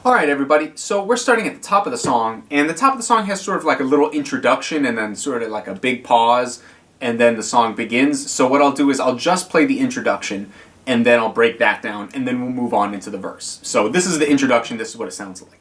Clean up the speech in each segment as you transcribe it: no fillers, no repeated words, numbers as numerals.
Alright everybody, so we're starting at the top of the song, and the top of the song has sort of like a little introduction and then sort of like a big pause, and then the song begins. So what I'll do is I'll just play the introduction, and then I'll break that down, and then we'll move on into the verse. So this is the introduction, this is what it sounds like.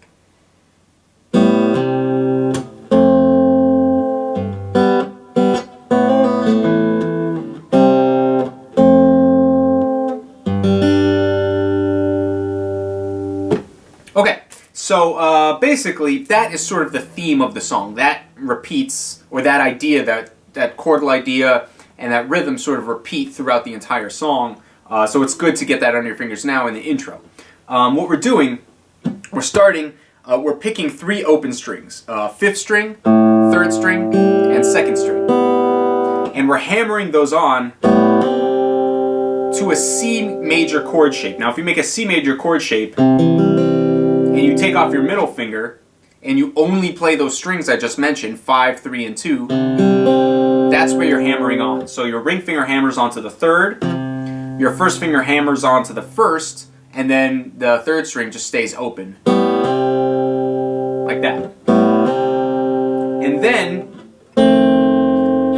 Okay, so basically that is sort of the theme of the song. That repeats, or that idea, that chordal idea and that rhythm sort of repeat throughout the entire song. So it's good to get that under your fingers now in the intro. What we're doing, we're picking three open strings. 5th string, 3rd string, and 2nd string. And we're hammering those on to a C major chord shape. Now if you make a C major chord shape, and you take off your middle finger, and you only play those strings I just mentioned, 5, 3, and 2, that's where you're hammering on. So your ring finger hammers onto the 3rd, your first finger hammers onto the 1st, and then the 3rd string just stays open. Like that. And then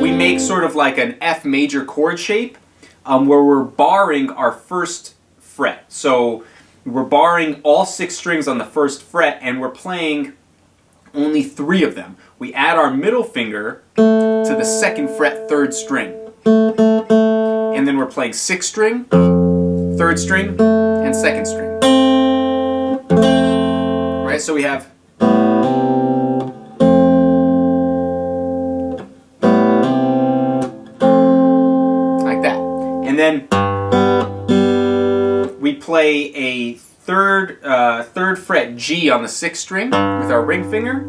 we make sort of like an F major chord shape, where we're barring our 1st fret. So we're barring all 6 strings on the 1st fret, and we're playing only 3 of them. We add our middle finger to the 2nd fret 3rd string. And then we're playing 6th string, 3rd string, and 2nd string. Right, so we have like that. And then we play a 3rd fret G on the 6th string with our ring finger,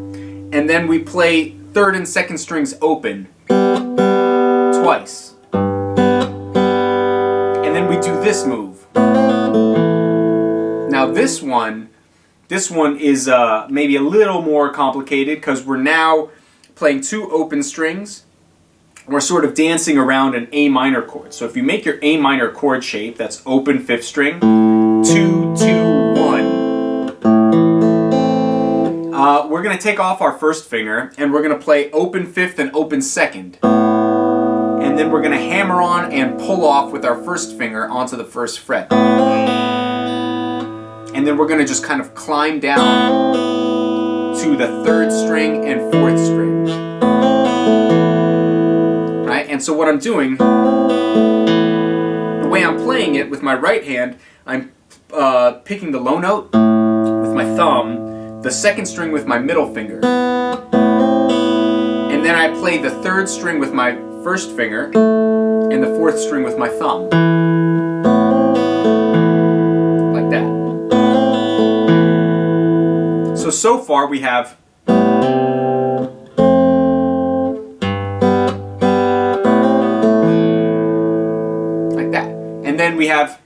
and then we play 3rd and 2nd strings open twice. And then we do this move. Now this one is maybe a little more complicated because we're now playing 2 open strings. We're sort of dancing around an A minor chord. So if you make your A minor chord shape, that's open 5th string, 2, 2, 1. We're going to take off our 1st finger, and we're going to play open 5th and open 2nd. And then we're going to hammer on and pull off with our 1st finger onto the 1st fret. And then we're going to just kind of climb down to the 3rd string and 4th string. And so what I'm doing, the way I'm playing it with my right hand, I'm picking the low note with my thumb, the 2nd string with my middle finger, and then I play the 3rd string with my 1st finger, and the 4th string with my thumb. Like that. So far we have and then we have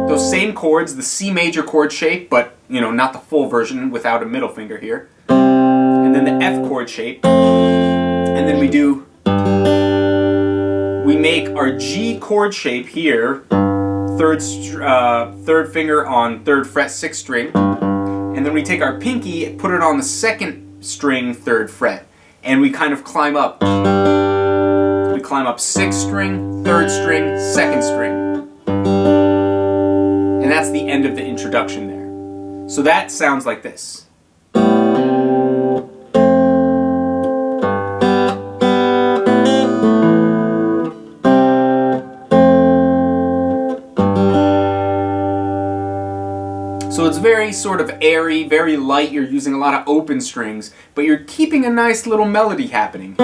those same chords, the C major chord shape, but not the full version without a middle finger here. And then the F chord shape. And then we make our G chord shape here, 3rd finger on 3rd fret 6th string. And then we take our pinky, put it on the 2nd string 3rd fret, and we kind of climb up. We climb up 6th string, 3rd string, 2nd string. And that's the end of the introduction there. So that sounds like this. So it's very sort of airy, very light. You're using a lot of open strings, but you're keeping a nice little melody happening.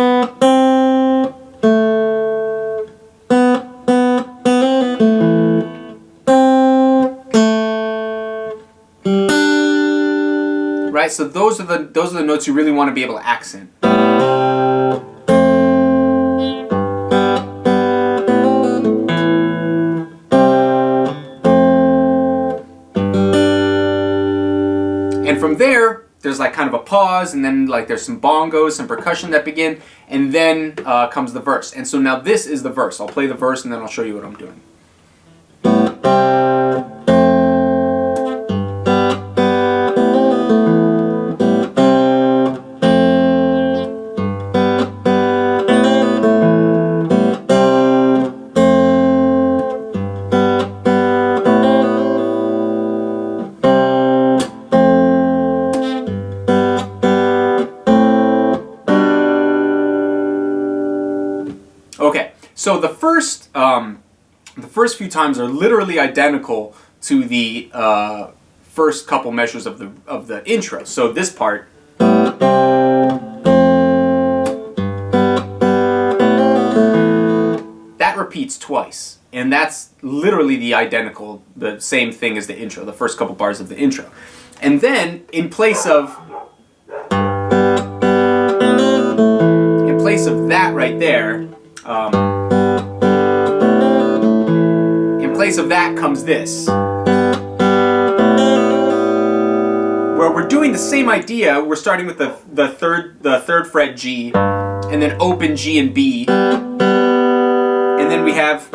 Right, so those are the notes you really want to be able to accent. And from there, there's like kind of a pause, and then like there's some bongos, some percussion that begin, and then comes the verse. And so now this is the verse. I'll play the verse and then I'll show you what I'm doing. So the first few times are literally identical to the first couple measures of the intro. So this part, that repeats twice, and that's literally the same thing as the intro, the first couple bars of the intro. And then in place of that right there, in place of that comes this, where we're doing the same idea. We're starting with the third fret G, and then open G and B, and then we have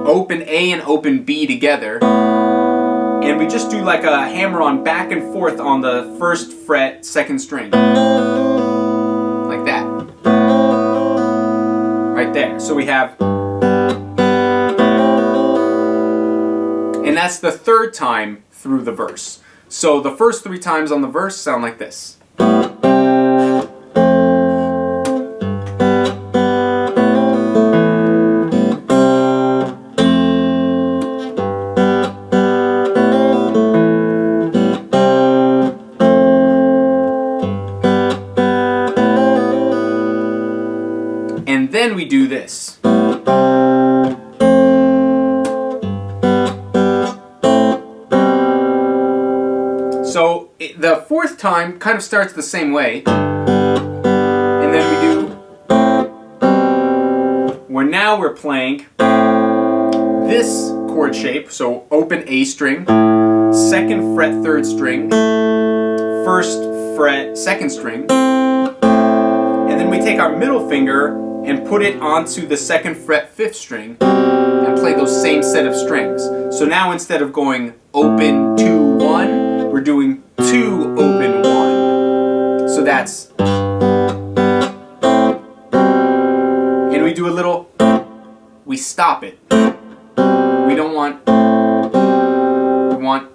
open A and open B together, and we just do like a hammer-on back and forth on the first fret, second string, like that, right there. So we have, and that's the third time through the verse. So the first 3 times on the verse sound like this. And then we do this. So the fourth time kind of starts the same way, and then we do, where now we're playing this chord shape, so open A string, second fret third string, first fret second string, and then we take our middle finger and put it onto the second fret fifth string and play those same set of strings. So now instead of going open 2 1, we're doing 2 open 1. So that's, and we do a little, we stop it. We don't want, we want,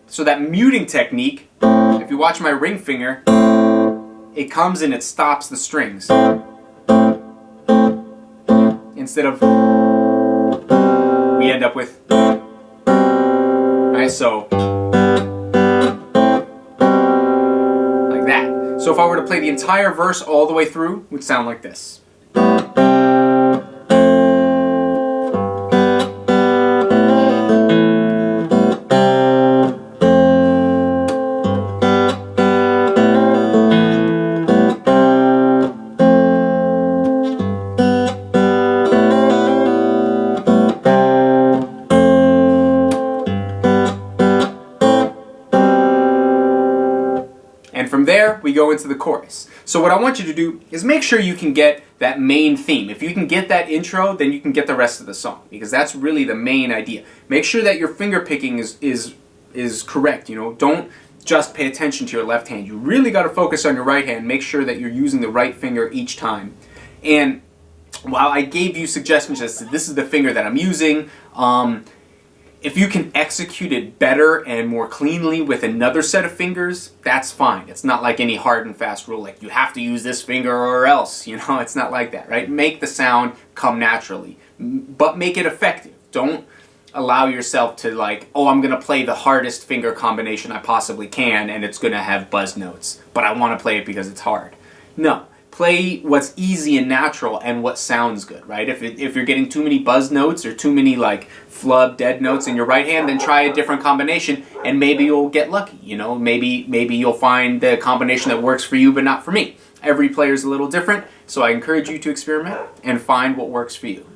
so that muting technique, if you watch my ring finger, it comes and it stops the strings. Instead of, we end up with, alright, so, like that. So if I were to play the entire verse all the way through, it would sound like this. And from there, we go into the chorus. So what I want you to do is make sure you can get that main theme. If you can get that intro, then you can get the rest of the song, because that's really the main idea. Make sure that your finger picking is correct. You know, don't just pay attention to your left hand. You really got to focus on your right hand. Make sure that you're using the right finger each time. And while I gave you suggestions as to this is the finger that I'm using, if you can execute it better and more cleanly with another set of fingers, that's fine. It's not like any hard and fast rule, like you have to use this finger or else, you know, it's not like that, right? Make the sound come naturally, but make it effective. Don't allow yourself to like, oh, I'm gonna play the hardest finger combination I possibly can and it's gonna have buzz notes, but I wanna play it because it's hard. No. Play what's easy and natural and what sounds good, right? If you're getting too many buzz notes or too many like flub dead notes in your right hand, then try a different combination and maybe you'll get lucky, you know? Maybe you'll find the combination that works for you but not for me. Every player's a little different, so I encourage you to experiment and find what works for you.